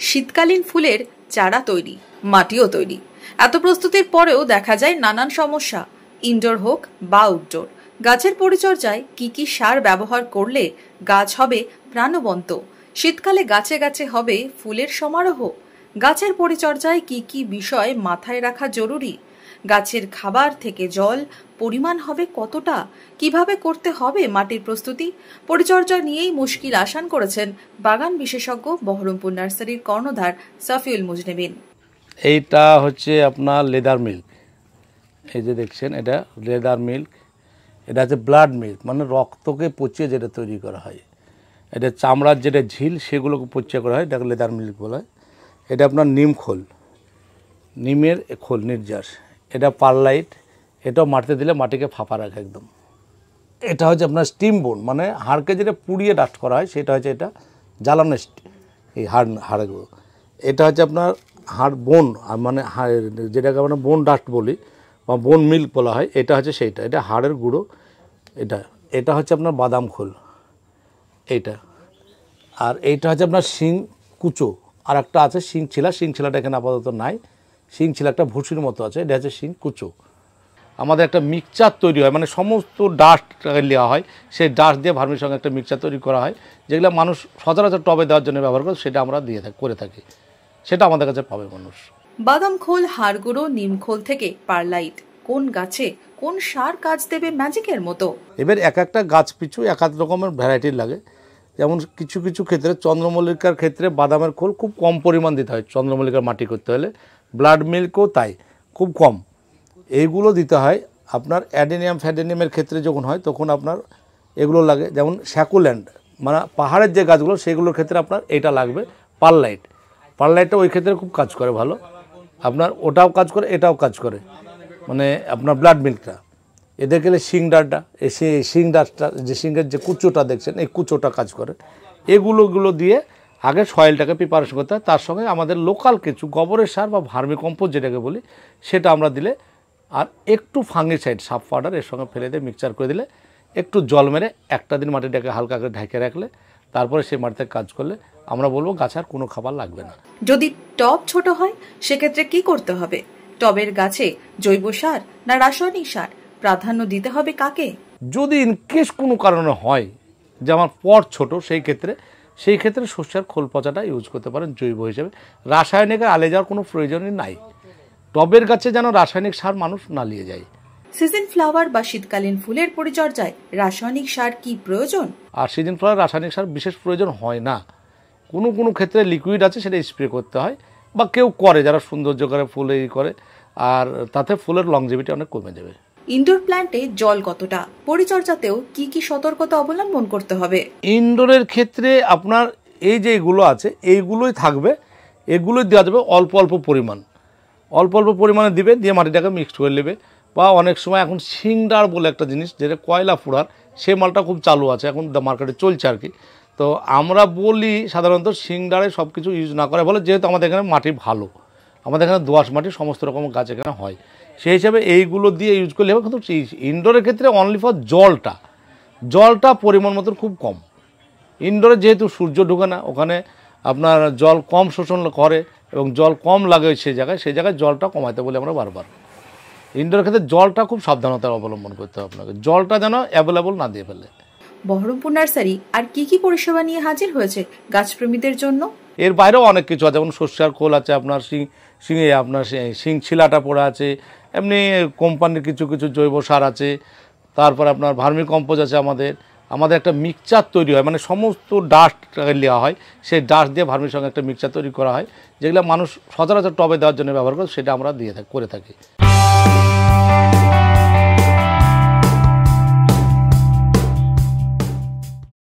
শীতকালীন ফুলের চারা তৈরি, মাটিও তৈরি। এত প্রস্তুতির পরেও দেখা যায় নানান সমস্যা, ইনডোর হোক বা আউটডোর। গাছের পরিচর্যায় কি কি সার ব্যবহার করলে গাছ হবে প্রাণবন্ত? শীতকালে গাছে গাছে হবে ফুলের সমারোহ। গাছের পরিচর্যায় কি কি বিষয় মাথায় রাখা জরুরি? গাছের খাবার থেকে জল পরিমাণ হবে কতটা? কিভাবে করতে হবে মাটির প্রস্তুতি? পরিচর্যা নিয়েই মুশকিল আসান করেছেন বাগান বিশেষজ্ঞ বহরমপুর নার্সারির কর্ণধার সাফিউল মুজনিবিন। এইটা হচ্ছে আপনার লেদার মিল্ক। এই যে দেখছেন, এটা লেদার মিল্ক। এটা হচ্ছে ব্লাড মিল্ক, মানে রক্তকে পচিয়ে যেটা তৈরি করা হয়। এটা চামড়ার যেটা ঝিল সেগুলোকে পচিয়ে করা হয়, এটাকে লেদার মিল্ক বলা হয়। এটা আপনার নিম খোল, নিমের খোল নির্যাস। এটা পারলাইট, এটাও মাটিতে দিলে মাটিকে ফাঁপা রাখে একদম। এটা হচ্ছে আপনার স্টিম বোন, মানে হাড়কে যেটা পুড়িয়ে ডাস্ট করা হয় সেটা হচ্ছে এটা জ্বালানো এই হাড়গুলো। এটা হচ্ছে আপনার হাড় বোন, মানে যেটাকে আমরা বোন ডাস্ট বলি বা বোন মিল্ক বলা হয়, এটা হচ্ছে সেইটা। এটা হাড়ের গুঁড়ো। এটা হচ্ছে আপনার বাদাম খোল এইটা। আর এইটা হচ্ছে আপনার শিং কুচো। আর একটা আছে শিং ছিলা, শিং ছিলাটা এখানে আপাতত নাই। শিং ছিলা একটা ভুসির মতো আছে, এটা হচ্ছে শিং কুচো। আমাদের একটা মিক্সচার তৈরি হয়, মানে সমস্ত ডাস্ট নেওয়া হয়, সেই ডাস্ট দিয়ে ভার্মির সঙ্গে একটা মিক্সচার তৈরি করা হয়, যেগুলো মানুষ সচরাচর টবে দেওয়ার জন্য ব্যবহার করে, সেটা আমরা করে থাকি। সেটা আমাদের কাছে পাবে মানুষ। বাদাম খোল, হাড় গুঁড়ো, নিম খোল থেকে পারলাইট, কোন গাছে কোন সার কাজ দেবে ম্যাজিকের মতো? এবার এক একটা গাছ পিছু এক এক রকমের ভ্যারাইটির লাগে। যেমন কিছু কিছু ক্ষেত্রে চন্দ্রমল্লিকার ক্ষেত্রে বাদামের খোল খুব কম পরিমাণ দিতে হয় চন্দ্রমল্লিকার মাটি করতে হলে। ব্লাড মিল্কও তাই, খুব কম। এইগুলো দিতে হয় আপনার অ্যাডেনিয়াম ফ্যাডেনিয়ামের ক্ষেত্রে যখন হয় তখন আপনার এগুলো লাগে। যেমন স্যাকুল্যান্ড, মানে পাহাড়ের যে গাছগুলো সেগুলোর ক্ষেত্রে আপনার এটা লাগবে পারলাইট। পারলাইটটা ওই ক্ষেত্রে খুব কাজ করে ভালো, আপনার ওটাও কাজ করে এটাও কাজ করে, মানে আপনার ব্লাড মিল্কটা। এদের গেলে শিংডারটা, শিংডারটা যে শিংয়ের যে কুচোটা দেখছেন, এই কুচোটা কাজ করে। এগুলো দিয়ে আগে সয়েলটাকে প্রিপারেশন করতে হয়। তার সঙ্গে আমাদের লোকাল কিছু গোবরের সার বা ভার্মি কম্পোস্ট যেটাকে বলি সেটা আমরা দিলে, আর একটু ফাঙ্গিসাইড সাব পাউডার এর সঙ্গে ফেলে দিয়ে মিক্সচার করে দিলে, একটু জল মেরে একটা দিন মাটিটাকে হালকা করে ঢেকে রাখলে, তারপরে সেই মাটিতে কাজ করলে আমরা বলবো গাছ আর কোনো খাবার লাগবে না। যদি টব ছোট হয় সেক্ষেত্রে কি করতে হবে? টবের গাছে জৈব সার না রাসায়নিক সার প্রাধান্য দিতে হবে কাকে? যদি ইনকেস কোনো কারণে হয় যে আমার পট ছোট, সেই ক্ষেত্রে শস্যের খোল পচাটা ইউজ করতে পারেন জৈব হিসেবে। রাসায়নিকের আলে যাওয়ার কোনো প্রয়োজনই নাই। টবের গাছে যেন রাসায়নিক সার মানুষ না নিয়ে যায়। সিজন ফ্লাওয়ার বা শীতকালীন ফুলের পরিচর্যায় রাসায়নিক সার কি প্রয়োজন? আর সিজন ফ্লাওয়ার রাসায়নিক সার বিশেষ প্রয়োজন হয় না। কোনো ক্ষেত্রে লিকুইড আছে, সেটা স্প্রে করতে হয়, বা কেউ করে যারা সৌন্দর্য করে ফুল করে, আর তাতে ফুলের লংজিভিটি অনেক কমে যাবে। ইনডোর প্ল্যান্টে জল কতটা, পরিচর্যাতেও কি কি সতর্কতা অবলম্বন করতে হবে? ইনডোরের ক্ষেত্রে আপনার এই যে এগুলো আছে এইগুলোই থাকবে, এগুলোই দেওয়া যাবে অল্প অল্প পরিমাণে দিবে, দিয়ে মাটিটাকে মিক্সড করে নেবে। বা অনেক সময় এখন শিংডার বলে একটা জিনিস, যেটা কয়লা ফুড়ার, সে মালটা খুব চালু আছে এখন মার্কেটে চলছে আর কি। তো আমরা বলি সাধারণত শিংডারে সব কিছু ইউজ না করে বলে, যেহেতু আমাদের এখানে মাটি ভালো, আমাদের এখানে দোআঁশ মাটি, সমস্ত রকম গাছ এখানে হয়, সেই হিসাবে এইগুলো দিয়ে ইউজ করলে হবে। কিন্তু ইনডোরের ক্ষেত্রে অনলি ফর জলটা পরিমাণ মতো খুব কম। ইনডোরে যেহেতু সূর্য ঢোকে না, ওখানে আপনার জল কম শোষণ করে এবং জল কম লাগে সেই জায়গায় জলটা কমাইতে বলি আমরা বারবার। ইনডোরের ক্ষেত্রে জলটা খুব সাবধানতা অবলম্বন করতে হবে আপনাকে, জলটা যেন অ্যাভেলেবল না দিয়ে ফেলে। বহরমপুর নার্সারি আর কি কি পরিষেবা নিয়ে হাজির হয়েছে গাছপ্রেমীদের জন্য? এর বাইরেও অনেক কিছু আছে, যেমন শস্যার খোল আছে, আপনার শিং ছিলাটা পড়ে আছে, এমনি কোম্পানির কিছু জৈব সার আছে, তারপর আপনার ভার্মি কম্পোস্ট আছে। আমাদের একটা মিক্সচার তৈরি হয়, মানে সমস্ত ডাস্ট নেওয়া হয়, সেই ডাস্ট দিয়ে ভার্মির সঙ্গে একটা মিক্সচার তৈরি করা হয়, যেগুলো মানুষ সচরাচর টবে দেওয়ার জন্য ব্যবহার করে, সেটা আমরা করে থাকি।